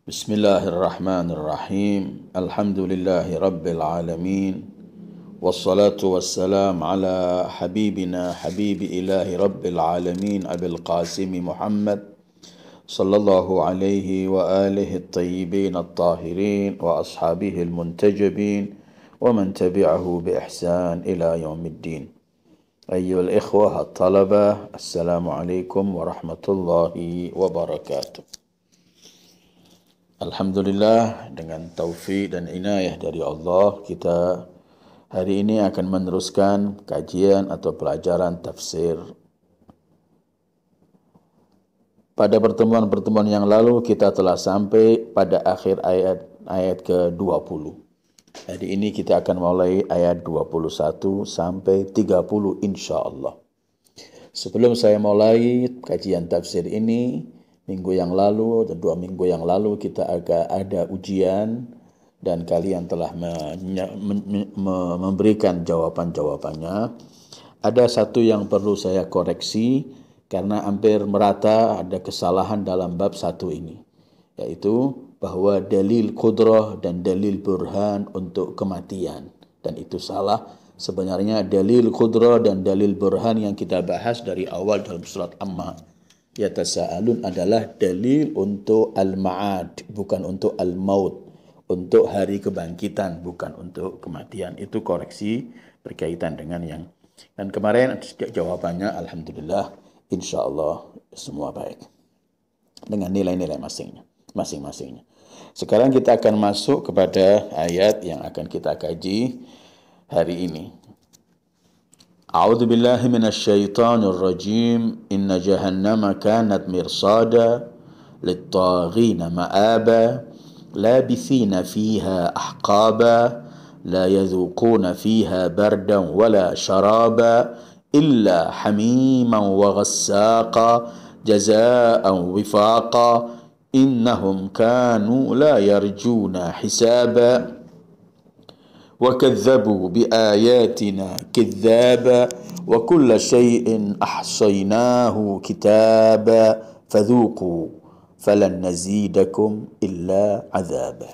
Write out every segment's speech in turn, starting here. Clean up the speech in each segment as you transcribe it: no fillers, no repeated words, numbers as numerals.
Bismillahirrahmanirrahim. Alhamdulillahi rabbil alamin. Wassalatu wassalam ala habibina habibi ilahi rabbil alamin Abil Qasim Muhammad sallallahu alaihi wa alihi at-tayyibin at-tahirin wa ashabihi al-muntajabin wa man tabi'ahu bi ihsan ila yaumiddin. Ayyuhal ikhwah at-talabah, assalamu alaikum warahmatullahi wabarakatuh. Alhamdulillah, dengan taufik dan inayah dari Allah, kita hari ini akan meneruskan kajian atau pelajaran tafsir. Pada pertemuan-pertemuan yang lalu kita telah sampai pada akhir ayat ke-20. Hari ini kita akan mulai ayat 21 sampai 30 insyaAllah. Sebelum saya mulai kajian tafsir ini, minggu yang lalu dan 2 minggu yang lalu kita agak ada ujian dan kalian telah memberikan jawaban-jawabannya. Ada satu yang perlu saya koreksi karena hampir merata ada kesalahan dalam bab 1 ini, yaitu bahwa dalil qudrah dan dalil burhan untuk kematian, dan itu salah. Sebenarnya dalil qudrah dan dalil burhan yang kita bahas dari awal dalam surat Amma yatasaalun adalah dalil untuk al-ma'ad, bukan untuk al-maut, untuk hari kebangkitan, bukan untuk kematian. Itu koreksi berkaitan dengan yang, dan kemarin jawabannya alhamdulillah insyaallah semua baik dengan nilai-nilai masing-masingnya. Sekarang kita akan masuk kepada ayat yang akan kita kaji hari ini. A'udzu billahi minasyaitonir rajim. Inna jahannama kanat mirsada lit-taghina ma'aba labithina fiha ahqaba la yadhuquna fiha bardan wala sharaba illa hamiman wa ghassaqa jazaa'an wifaqa innahum kanu la yarjuna hisaba وكذبوا بآياتنا كذابا وكل شيء أحصيناه كتابا فذوقوا فلن نزيدكم إلا عذابا.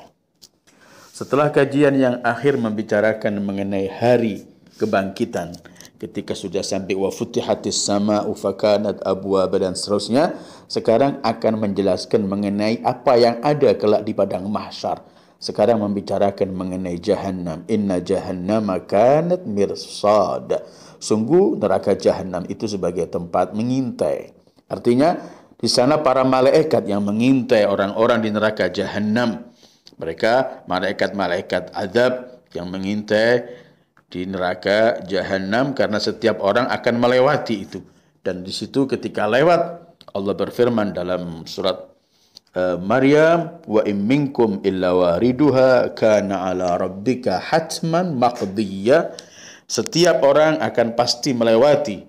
Setelah kajian yang akhir membicarakan mengenai hari kebangkitan, ketika sudah sampai wa futihatis sama'u fakanat abwaba dan seterusnya, sekarang akan menjelaskan mengenai apa yang ada kelak di padang mahsyar. Sekarang membicarakan mengenai jahannam. Inna jahannama kanat mirsad. Sungguh neraka jahannam itu sebagai tempat mengintai. Artinya di sana para malaikat yang mengintai orang-orang di neraka jahannam. Mereka malaikat-malaikat azab yang mengintai di neraka jahannam, karena setiap orang akan melewati itu. Dan di situ ketika lewat, Allah berfirman dalam surat Maryam, wa in minkum illa wariduha kana ala rabbika hatman maqdiyya. Setiap orang akan pasti melewati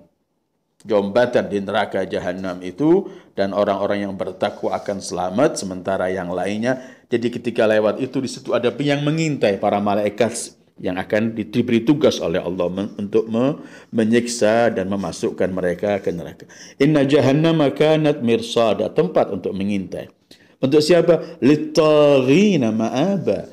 jombatan di neraka jahanam itu, dan orang-orang yang bertakwa akan selamat sementara yang lainnya. Jadi ketika lewat itu, di situ ada yang mengintai para malaikat yang akan diberi tugas oleh Allah untuk menyiksa dan memasukkan mereka ke neraka. Inna jahannama kanat mirsada, tempat untuk mengintai. Untuk siapa? Lit-taghina ma'aba,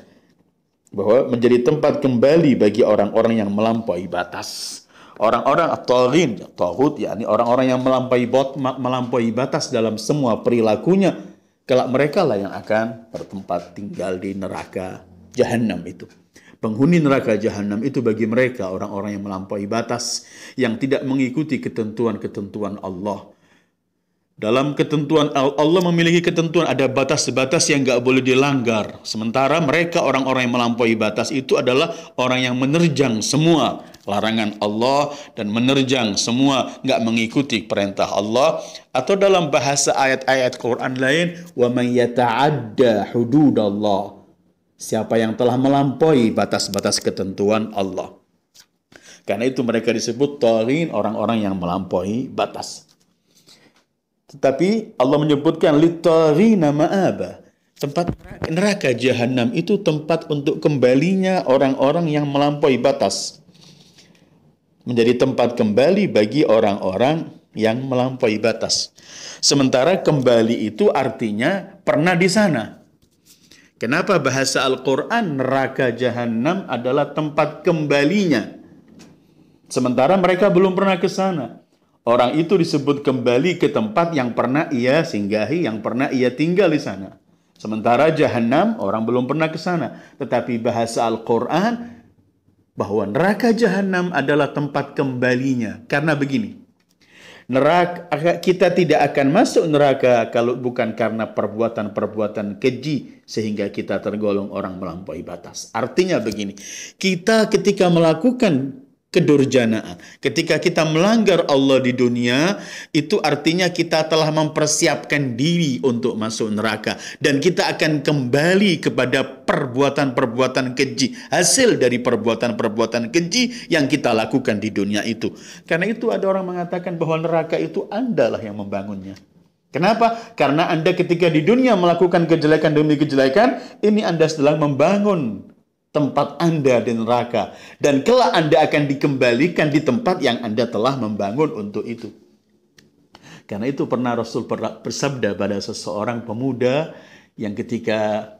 bahwa menjadi tempat kembali bagi orang-orang yang melampaui batas. Orang-orang at-taghin, taghut, yakni orang-orang yang melampaui batas dalam semua perilakunya, kelak mereka lah yang akan bertempat tinggal di neraka jahanam itu. Penghuni neraka jahanam itu bagi mereka orang-orang yang melampaui batas, yang tidak mengikuti ketentuan-ketentuan Allah. Dalam ketentuan Allah memiliki ketentuan, ada batas-batas yang nggak boleh dilanggar. Sementara mereka orang-orang yang melampaui batas itu adalah orang yang menerjang semua larangan Allah dan menerjang semua, nggak mengikuti perintah Allah. Atau dalam bahasa ayat-ayat Quran lain, wa man yata'adda hududallah, siapa yang telah melampaui batas-batas ketentuan Allah. Karena itu mereka disebut taghin, orang-orang yang melampaui batas. Tetapi Allah menyebutkan lit-taghina ma'aba, tempat neraka jahanam itu tempat untuk kembalinya orang-orang yang melampaui batas. Menjadi tempat kembali bagi orang-orang yang melampaui batas. Sementara kembali itu artinya pernah di sana. Kenapa bahasa Al-Quran neraka jahanam adalah tempat kembalinya? Sementara mereka belum pernah ke sana. Orang itu disebut kembali ke tempat yang pernah ia singgahi, yang pernah ia tinggal di sana. Sementara jahanam, orang belum pernah ke sana. Tetapi bahasa Al-Quran bahwa neraka jahanam adalah tempat kembalinya. Karena begini, neraka, kita tidak akan masuk neraka kalau bukan karena perbuatan-perbuatan keji sehingga kita tergolong orang melampaui batas. Artinya begini, kita ketika melakukan kedurjanaan, ketika kita melanggar Allah di dunia, itu artinya kita telah mempersiapkan diri untuk masuk neraka. Dan kita akan kembali kepada perbuatan-perbuatan keji, hasil dari perbuatan-perbuatan keji yang kita lakukan di dunia itu. Karena itu ada orang mengatakan bahwa neraka itu Anda lah yang membangunnya. Kenapa? Karena Anda ketika di dunia melakukan kejelekan demi kejelekan, ini Anda sedang membangun tempat Anda di neraka. Dan kelak Anda akan dikembalikan di tempat yang Anda telah membangun untuk itu. Karena itu pernah Rasul bersabda pada seseorang pemuda yang ketika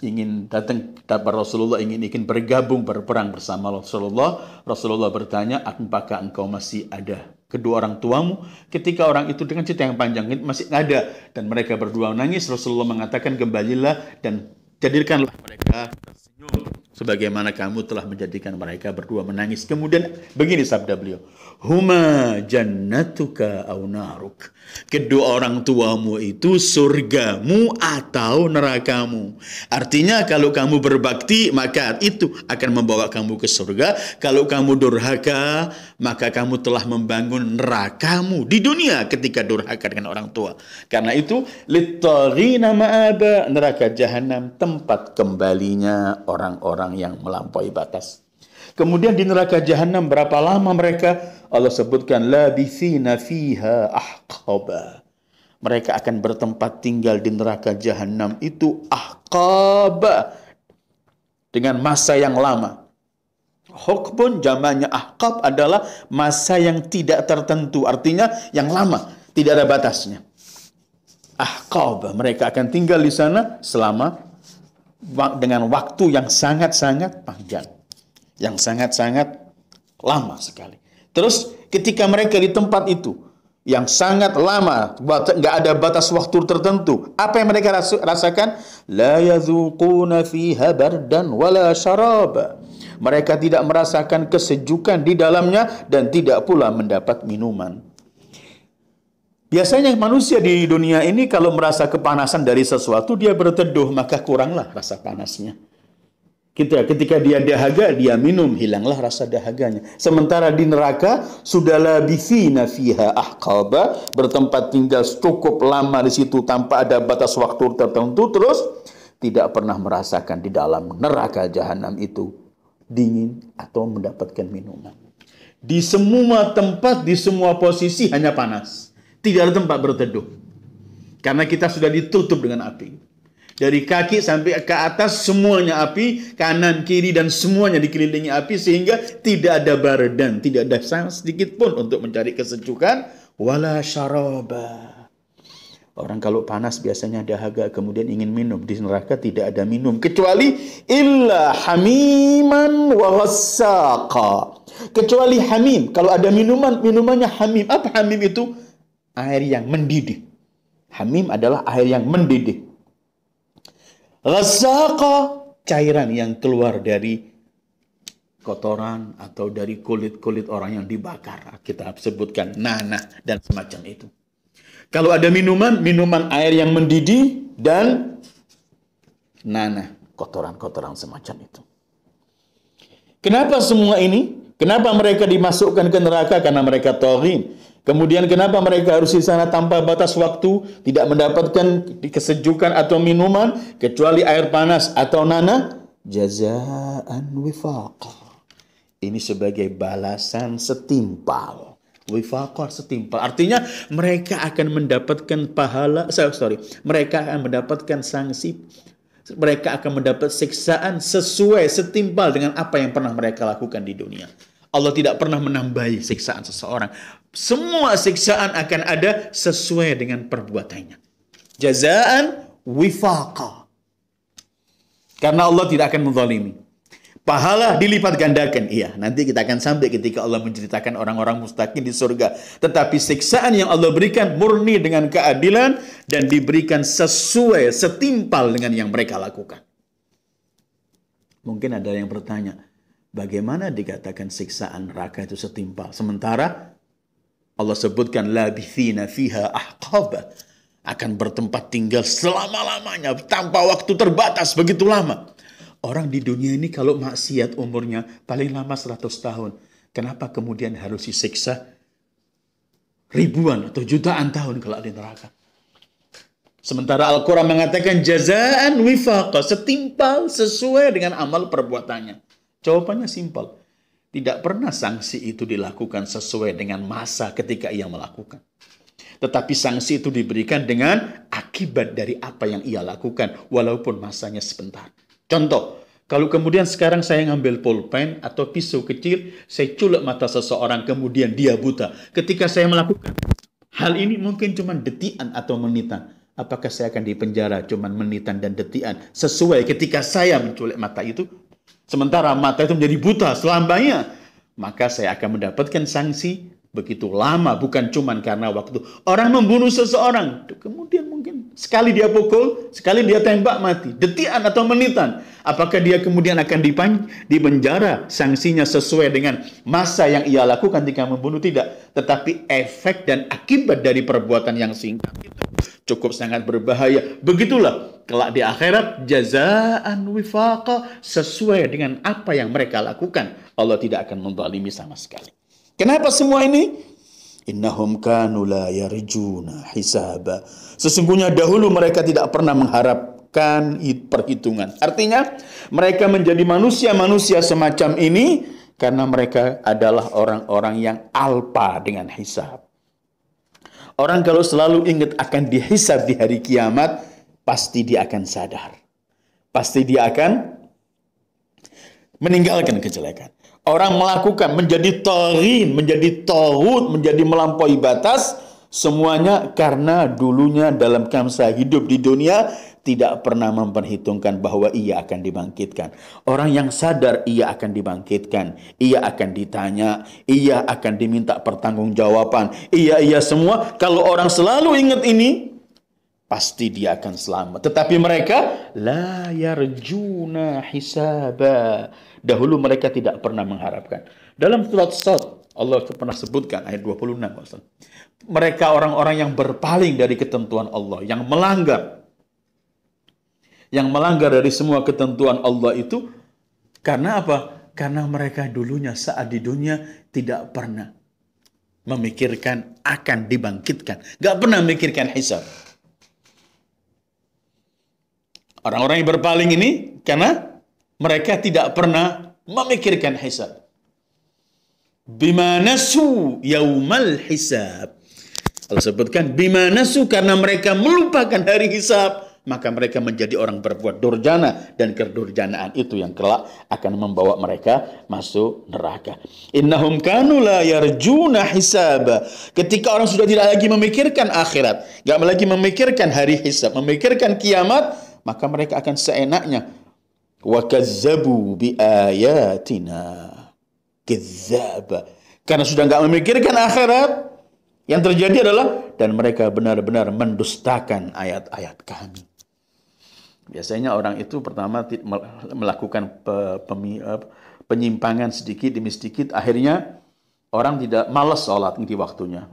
ingin datang kepada Rasulullah, ingin bergabung berperang bersama Rasulullah. Rasulullah bertanya, apakah engkau masih ada kedua orang tuamu? Ketika orang itu dengan cerita yang panjang masih ada dan mereka berdua menangis, Rasulullah mengatakan, kembalilah dan jadikanlah mereka tersenyum sebagaimana kamu telah menjadikan mereka berdua menangis. Kemudian begini sabda beliau, huma jannatuka au naruk. Kedua orang tuamu itu surgamu atau nerakamu. Artinya kalau kamu berbakti maka itu akan membawa kamu ke surga. Kalau kamu durhaka maka kamu telah membangun nerakamu di dunia ketika durhaka dengan orang tua. Karena itu littagina ma'aba, neraka jahanam tempat kembalinya orang-orang yang melampaui batas. Kemudian di neraka jahanam berapa lama mereka? Allah sebutkan labithina fiha ahqaba. Mereka akan bertempat tinggal di neraka jahanam itu ahqaba, dengan masa yang lama. Hukbun jamaknya ahqab adalah masa yang tidak tertentu, artinya yang lama, tidak ada batasnya. Ahqaba, mereka akan tinggal di sana selama dengan waktu yang sangat-sangat panjang, yang sangat-sangat lama sekali. Terus ketika mereka di tempat itu yang sangat lama, nggak ada batas waktu tertentu, apa yang mereka rasakan? La yadzuquna fiha bardan wala syaraba. Mereka tidak merasakan kesejukan di dalamnya dan tidak pula mendapat minuman. Biasanya manusia di dunia ini kalau merasa kepanasan dari sesuatu, dia berteduh, maka kuranglah rasa panasnya. Ketika dia dahaga, dia minum, hilanglah rasa dahaganya. Sementara di neraka, sudah labithina fiha ahqaba, bertempat tinggal cukup lama di situ tanpa ada batas waktu tertentu, terus tidak pernah merasakan di dalam neraka jahanam itu dingin atau mendapatkan minuman. Di semua tempat, di semua posisi hanya panas. Tidak ada tempat berteduh. Karena kita sudah ditutup dengan api. Dari kaki sampai ke atas semuanya api, kanan, kiri dan semuanya dikelilingi api sehingga tidak ada bardan, tidak ada sedikit pun untuk mencari kesejukan, wala syaraba. Orang kalau panas biasanya dahaga kemudian ingin minum, di neraka tidak ada minum kecuali illa hamiman wa ghassaqa. Kecuali hamim, kalau ada minuman, minumannya hamim. Apa hamim itu? Air yang mendidih. Hamim adalah air yang mendidih. Ghassaqa, cairan yang keluar dari kotoran atau dari kulit-kulit orang yang dibakar. Kita sebutkan nanah dan semacam itu. Kalau ada minuman, minuman air yang mendidih dan nanah, kotoran-kotoran semacam itu. Kenapa semua ini? Kenapa mereka dimasukkan ke neraka? Karena mereka taghin. Kemudian kenapa mereka harus di sana tanpa batas waktu, tidak mendapatkan kesejukan atau minuman kecuali air panas atau nanah? Jazaan wifaqa. Ini sebagai balasan setimpal. Wifaqa setimpal. Artinya mereka akan mendapatkan pahala, mereka akan mendapatkan sanksi, mereka akan mendapat siksaan sesuai setimpal dengan apa yang pernah mereka lakukan di dunia. Allah tidak pernah menambahi siksaan seseorang. Semua siksaan akan ada sesuai dengan perbuatannya. Jazaan wifaqa. Karena Allah tidak akan menzalimi. Pahala dilipat gandakan. Iya, nanti kita akan sampai ketika Allah menceritakan orang-orang mustaqim di surga. Tetapi siksaan yang Allah berikan murni dengan keadilan dan diberikan sesuai, setimpal dengan yang mereka lakukan. Mungkin ada yang bertanya, bagaimana dikatakan siksaan neraka itu setimpal? Sementara Allah sebutkan labithina fiha ahqaba, akan bertempat tinggal selama-lamanya tanpa waktu terbatas, begitu lama. Orang di dunia ini kalau maksiat umurnya paling lama 100 tahun. Kenapa kemudian harus disiksa ribuan atau jutaan tahun kalau di neraka? Sementara Al-Quran mengatakan jazaan wifaqa, setimpal sesuai dengan amal perbuatannya. Jawabannya simpel. Tidak pernah sanksi itu dilakukan sesuai dengan masa ketika ia melakukan. Tetapi sanksi itu diberikan dengan akibat dari apa yang ia lakukan, walaupun masanya sebentar. Contoh, kalau kemudian sekarang saya ngambil pulpen atau pisau kecil, saya culek mata seseorang, kemudian dia buta. Ketika saya melakukan hal ini mungkin cuma detikan atau menitan. Apakah saya akan dipenjara cuma menitan dan detikan sesuai ketika saya menculik mata itu? Sementara mata itu menjadi buta selamanya, maka saya akan mendapatkan sanksi begitu lama, bukan cuma karena waktu. Orang membunuh seseorang, kemudian mungkin sekali dia pukul, sekali dia tembak mati, detikan atau menitan. Apakah dia kemudian akan dipenjara sanksinya sesuai dengan masa yang ia lakukan ketika membunuh? Tidak. Tetapi efek dan akibat dari perbuatan yang singkat itu cukup sangat berbahaya. Begitulah kelak di akhirat, jazaan wifaqa, sesuai dengan apa yang mereka lakukan. Allah tidak akan menzalimi sama sekali. Kenapa semua ini? Innahum kanu la yarjuna hisaba. Sesungguhnya dahulu mereka tidak pernah mengharapkan perhitungan. Artinya mereka menjadi manusia-manusia semacam ini karena mereka adalah orang-orang yang alpa dengan hisab. Orang kalau selalu ingat akan dihisab di hari kiamat, pasti dia akan sadar. Pasti dia akan meninggalkan kejelekan. Orang melakukan menjadi taghin, menjadi taghut, menjadi melampaui batas, semuanya karena dulunya dalam masa hidup di dunia tidak pernah memperhitungkan bahwa ia akan dibangkitkan. Orang yang sadar ia akan dibangkitkan, ia akan ditanya, ia akan diminta pertanggungjawaban. Iya semua. Kalau orang selalu ingat ini, pasti dia akan selamat. Tetapi mereka la yarjuna hisaba. Dahulu mereka tidak pernah mengharapkan. Dalam surat Sad, Allah pernah sebutkan ayat 26. Mereka orang-orang yang berpaling dari ketentuan Allah, yang melanggar dari semua ketentuan Allah itu karena apa? Karena mereka dulunya saat di dunia tidak pernah memikirkan akan dibangkitkan. Gak pernah memikirkan hisab. Orang-orang yang berpaling ini karena mereka tidak pernah memikirkan hisab. Bima nasu yaumal hisab. Allah sebutkan bima nasu, karena mereka melupakan hari hisab, maka mereka menjadi orang berbuat durjana, dan kedurjanaan itu yang kelak akan membawa mereka masuk neraka. Innahum kanu la yarjuna hisaba. Ketika orang sudah tidak lagi memikirkan akhirat, tidak lagi memikirkan hari hisab, memikirkan kiamat, maka mereka akan seenaknya wa kazzabu bi ayatina kadzdzaba. Karena sudah enggak memikirkan akhirat, yang terjadi adalah dan mereka benar-benar mendustakan ayat-ayat kami. Biasanya orang itu pertama melakukan penyimpangan sedikit demi sedikit, akhirnya orang tidak malas sholat di waktunya.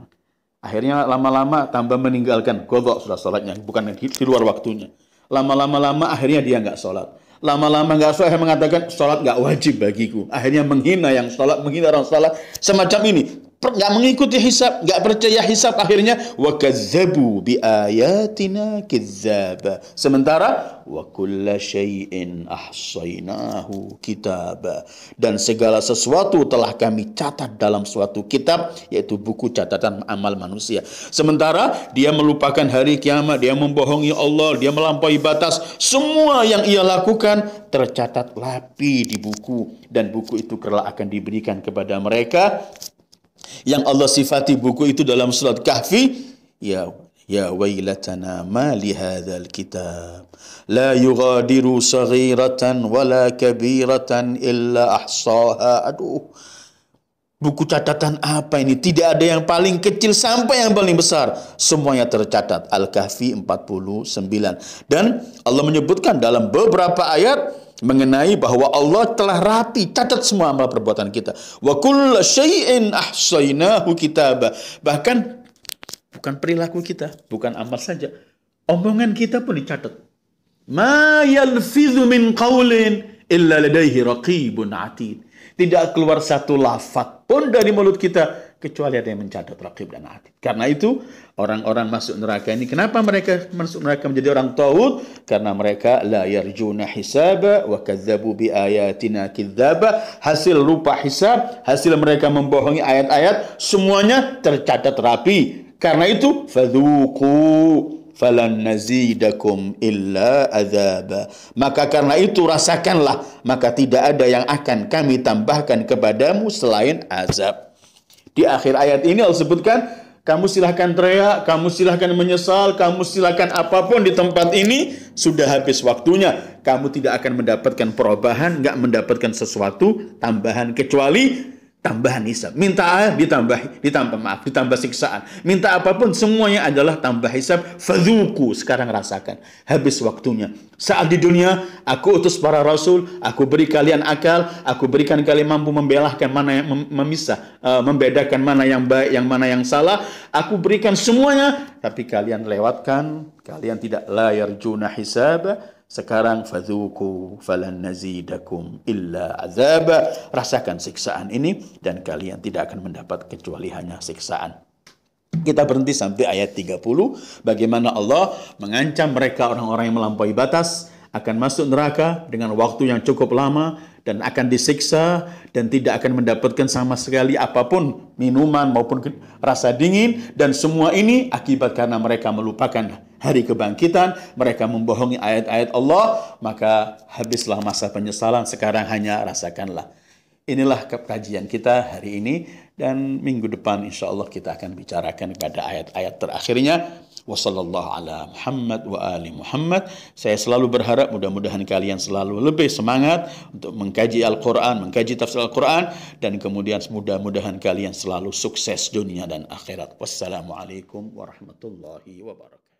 Akhirnya lama-lama tambah meninggalkan qadha sudah sholatnya, bukan di luar waktunya. Lama-lama akhirnya dia nggak sholat. Lama-lama nggak sholat, mengatakan sholat nggak wajib bagiku. Akhirnya menghina yang sholat, menghina orang sholat. Semacam ini. Nggak mengikuti hisab, nggak percaya hisab, akhirnya wa kazzabu bi ayatina kadzdzaba. Sementara wa kulla syai'in ahsainahu kitaba, dan segala sesuatu telah kami catat dalam suatu kitab, yaitu buku catatan amal manusia. Sementara dia melupakan hari kiamat, dia membohongi Allah, dia melampaui batas, semua yang ia lakukan tercatat rapi di buku, dan buku itu kelak akan diberikan kepada mereka. Yang Allah sifati buku itu dalam surat Kahfi, ya Ya wailatana ma li hadzal kitab la yughadiru saghiratan wala kabiratan illa ahsaha. Aduh, buku catatan apa ini? Tidak ada yang paling kecil sampai yang paling besar. Semuanya tercatat. Al-Kahfi 49. Dan Allah menyebutkan dalam beberapa ayat mengenai bahwa Allah telah rapi catat semua amal perbuatan kita. Wa kulla syai'in ahsainahu kitaba. Bahkan bukan perilaku kita, bukan amal saja, omongan kita pun dicatat. Ma yalfidhu min qawlin illa ladaihi raqibun atid. Tidak keluar satu lafaz pun dari mulut kita kecuali ada yang mencatat, raqib dan atid. Karena itu orang-orang masuk neraka ini, kenapa mereka masuk neraka menjadi orang taghut? Karena mereka la yarjuna hisaba wa kadzabu bi ayatina kidzaba. Hasil rupa hisab, hasil mereka membohongi ayat-ayat, semuanya tercatat rapi. Karena itu fadzuqu falan nazidakum illa adzaba. Maka karena itu rasakanlah, maka tidak ada yang akan kami tambahkan kepadamu selain azab. Di akhir ayat ini Allah sebutkan, kamu silahkan teriak, kamu silahkan menyesal, kamu silahkan apapun di tempat ini, sudah habis waktunya. Kamu tidak akan mendapatkan perubahan, nggak mendapatkan sesuatu tambahan kecuali tambahan hisab. Minta ditambah siksaan. Minta apapun semuanya adalah tambah hisab. Fadzuku, sekarang rasakan. Habis waktunya. Saat di dunia aku utus para rasul, aku beri kalian akal, aku berikan kalian mampu membelahkan mana yang membedakan mana yang baik, yang mana yang salah. Aku berikan semuanya, tapi kalian lewatkan, kalian tidak la yarjuna hisab. Sekarang fadzuku falan nazidakum illa azaba. Rasakan siksaan ini dan kalian tidak akan mendapat kecuali hanya siksaan. Kita berhenti sampai ayat 30. Bagaimana Allah mengancam mereka orang-orang yang melampaui batas akan masuk neraka dengan waktu yang cukup lama dan akan disiksa dan tidak akan mendapatkan sama sekali apapun, minuman maupun rasa dingin, dan semua ini akibat karena mereka melupakan hari kebangkitan, mereka membohongi ayat-ayat Allah, maka habislah masa penyesalan, sekarang hanya rasakanlah. Inilah kajian kita hari ini, dan minggu depan insya Allah kita akan bicarakan pada ayat-ayat terakhirnya. Wassallallahu ala Muhammad wa ali Muhammad. Saya selalu berharap mudah-mudahan kalian selalu lebih semangat untuk mengkaji Al-Quran, mengkaji tafsir Al-Quran, dan kemudian mudah-mudahan kalian selalu sukses dunia dan akhirat. Wassalamualaikum warahmatullahi wabarakatuh.